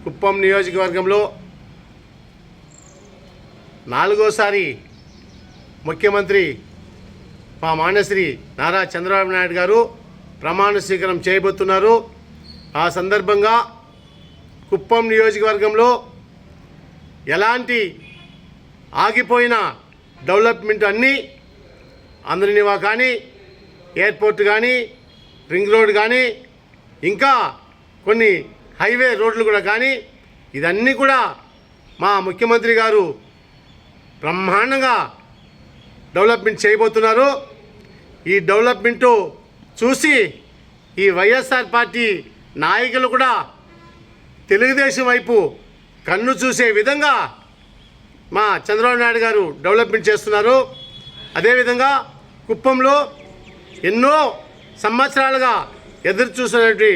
కుప్పం నియోజకవర్గంలో నాలుగోసారి ముఖ్యమంత్రి మా మాన్యశ్రీ నారా చంద్రబాబు నాయుడు గారు ప్రమాణ స్వీకారం చేయబోతున్నారు. ఆ సందర్భంగా కుప్పం నియోజకవర్గంలో ఎలాంటి ఆగిపోయిన డెవలప్మెంట్ అన్నీ అందరినివా కానీ, ఎయిర్పోర్ట్ కానీ, రింగ్ రోడ్ కానీ, ఇంకా కొన్ని హైవే రోడ్లు కూడా కానీ, ఇదన్నీ కూడా మా ముఖ్యమంత్రి గారు బ్రహ్మాండంగా డెవలప్మెంట్ చేయబోతున్నారు. ఈ డెవలప్మెంటు చూసి ఈ వైఎస్ఆర్ పార్టీ నాయకులు కూడా తెలుగుదేశం వైపు కన్ను చూసే విధంగా మా చంద్రబాబు నాయుడు గారు డెవలప్మెంట్ చేస్తున్నారు. అదేవిధంగా కుప్పంలో ఎన్నో సంవత్సరాలుగా ఎదురు చూసినటువంటి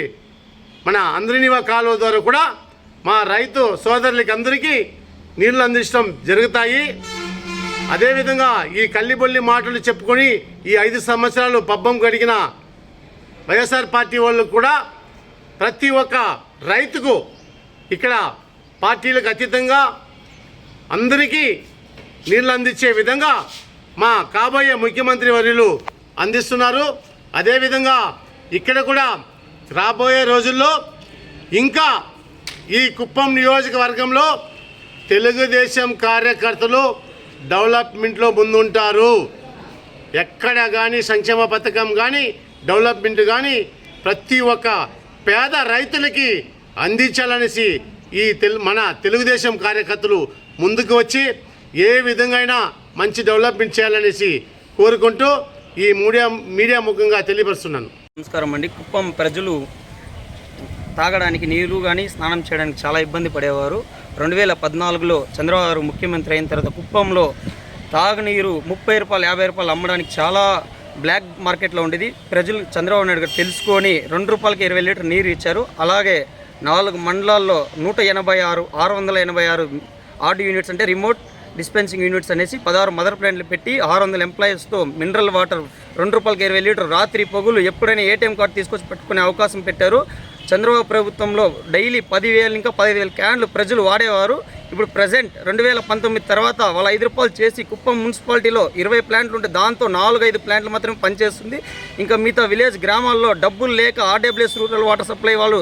మన అందరినివా కాలువ ద్వారా కూడా మా రైతు సోదరులకి అందరికీ నీళ్లు అందించడం జరుగుతాయి. అదేవిధంగా ఈ కల్లిబొల్లి మాటలు చెప్పుకొని ఈ 5 సంవత్సరాలు పబ్బం గడిగిన వైఎస్ఆర్ పార్టీ వాళ్ళు కూడా ప్రతి ఒక్క రైతుకు ఇక్కడ పార్టీలకు అతీతంగా అందరికీ నీళ్లు అందించే విధంగా మా కాబోయే ముఖ్యమంత్రి వర్యులు అందిస్తున్నారు. అదేవిధంగా ఇక్కడ కూడా రాబోయే రోజుల్లో ఇంకా ఈ కుప్పం నియోజకవర్గంలో తెలుగుదేశం కార్యకర్తలు డెవలప్మెంట్లో ముందుంటారు. ఎక్కడ కానీ సంక్షేమ పథకం కానీ, డెవలప్మెంట్ కానీ ప్రతి ఒక్క పేద రైతులకి అందించాలనేసి ఈ మన తెలుగుదేశం కార్యకర్తలు ముందుకు వచ్చి ఏ విధంగా మంచి డెవలప్మెంట్ చేయాలనేసి కోరుకుంటూ ఈ మీడియా ముఖంగా తెలియపరుస్తున్నాను. నమస్కారం అండి. కుప్పం ప్రజలు తాగడానికి నీరు కానీ స్నానం చేయడానికి చాలా ఇబ్బంది పడేవారు. 2014లో చంద్రబాబు గారు ముఖ్యమంత్రి అయిన తర్వాత కుప్పంలో తాగునీరు 30 రూపాయలు 50 రూపాయలు అమ్మడానికి చాలా బ్లాక్ మార్కెట్లో ఉండేది. ప్రజలు చంద్రబాబు నాయుడు గారు తెలుసుకొని 2 రూపాయలకి 20 లీటర్ నీరు ఇచ్చారు. అలాగే 4 మండలాల్లో 686 ఆర్డీ యూనిట్స్ అంటే రిమోట్ డిస్పెన్సింగ్ యూనిట్స్ అనేసి 16 మదర్ ప్లాంట్లు పెట్టి 600 ఎంప్లాయీస్తో మినరల్ వాటర్ 2 రూపాయలకి 20 లీటర్ రాత్రి పగులు ఎప్పుడైనా ఏటీఎం కార్డు తీసుకొచ్చి పెట్టుకునే అవకాశం పెట్టారు. చంద్రబాబు ప్రభుత్వంలో డైలీ 10,000 ఇంకా 15,000 క్యాన్లు ప్రజలు వాడేవారు. ఇప్పుడు ప్రజెంట్ 2019 తర్వాత వాళ్ళ 5 రూపాయలు చేసి కుప్పం మున్సిపాలిటీలో 20 ప్లాంట్లు ఉంటే దాంతో 4-5 ప్లాంట్లు మాత్రమే పనిచేస్తుంది. ఇంకా మిగతా విలేజ్ గ్రామాల్లో డబ్బులు లేక ఆర్డబ్ల్యూఎస్ రూరల్ వాటర్ సప్లై వాళ్ళు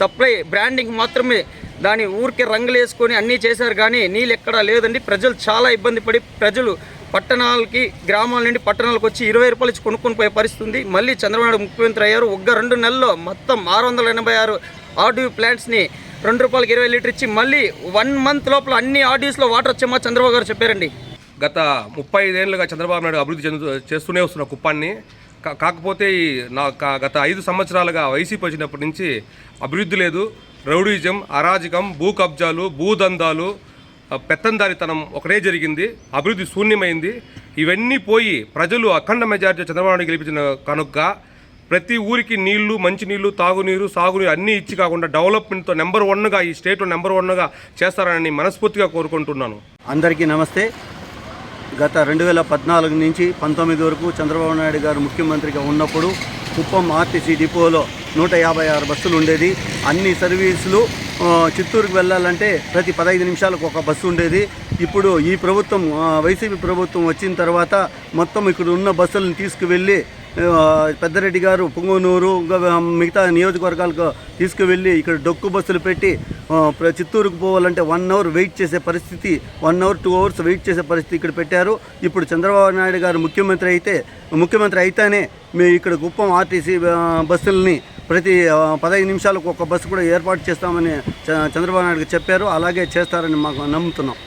సప్లై బ్రాండింగ్ మాత్రమే దాని ఊరికే రంగులు వేసుకొని అన్నీ చేశారు కానీ నీళ్ళు ఎక్కడా లేదండి. ప్రజలు చాలా ఇబ్బంది పడి ప్రజలు పట్టణాలకి గ్రామాల నుండి పట్టణాలకు వచ్చి 20 రూపాయలు ఇచ్చి కొనుక్కొని పోయే పరిస్థితి ఉంది. మళ్ళీ చంద్రబాబు నాయుడు ముఖ్యమంత్రి అయ్యారు. 2 నెలల్లో మొత్తం 686 ఆర్డీ ప్లాంట్స్ని 2 రూపాయలకి 20 లీటర్ ఇచ్చి మళ్ళీ 1 మంత్ లోపల అన్ని ఆర్డీస్లో వాటర్ వచ్చేమో చంద్రబాబు గారు చెప్పారండి. గత 35 ఏళ్ళుగా చంద్రబాబు నాయుడు అభివృద్ధి చేస్తూనే వస్తున్న కుప్పాన్ని కాకపోతే గత 5 సంవత్సరాలుగా వైసీపీ వచ్చినప్పటి నుంచి అభివృద్ధి లేదు. రౌడీజం, అరాజకం, భూ కబ్జాలు, భూదందాలు, పెత్తందారితనం ఒకటే జరిగింది. అభివృద్ధి శూన్యమైంది. ఇవన్నీ పోయి ప్రజలు అఖండ మెజారిటీ చంద్రబాబు నాయుడు గెలిపించిన కనుక ప్రతి ఊరికి నీళ్లు, మంచినీళ్ళు, తాగునీరు, సాగునీరు అన్నీ ఇచ్చి కాకుండా డెవలప్మెంట్తో నెంబర్ 1గా ఈ స్టేట్లో నెంబర్ 1గా చేస్తారని మనస్ఫూర్తిగా కోరుకుంటున్నాను. అందరికీ నమస్తే. గత 2014 నుంచి 19 వరకు చంద్రబాబు నాయుడు గారు ముఖ్యమంత్రిగా ఉన్నప్పుడు కుప్పం ఆర్టీసీ డిపోలో 156 బస్సులు ఉండేది. అన్ని సర్వీసులు చిత్తూరుకు వెళ్ళాలంటే ప్రతి 15 నిమిషాలకు ఒక బస్సు ఉండేది. ఇప్పుడు ఈ ప్రభుత్వం వైసీపీ ప్రభుత్వం వచ్చిన తర్వాత మొత్తం ఇక్కడ ఉన్న బస్సులను తీసుకువెళ్ళి పెద్దరెడ్డి గారు పొంగనూరు మిగతా నియోజకవర్గాలకు తీసుకువెళ్ళి ఇక్కడ డొక్కు బస్సులు పెట్టి చిత్తూరుకు పోవాలంటే 1 అవర్ వెయిట్ చేసే పరిస్థితి, 1 అవర్ 2 అవర్స్ వెయిట్ చేసే పరిస్థితి ఇక్కడ పెట్టారు. ఇప్పుడు చంద్రబాబు నాయుడు గారు ముఖ్యమంత్రి అయితేనే మేము ఇక్కడ కుప్పం ఆర్టీసీ బస్సులని ప్రతి 15 నిమిషాలకు ఒక బస్సు కూడా ఏర్పాటు చేస్తామని చంద్రబాబు నాయుడు చెప్పారు. అలాగే చేస్తారని మాకు నమ్ముతున్నాం.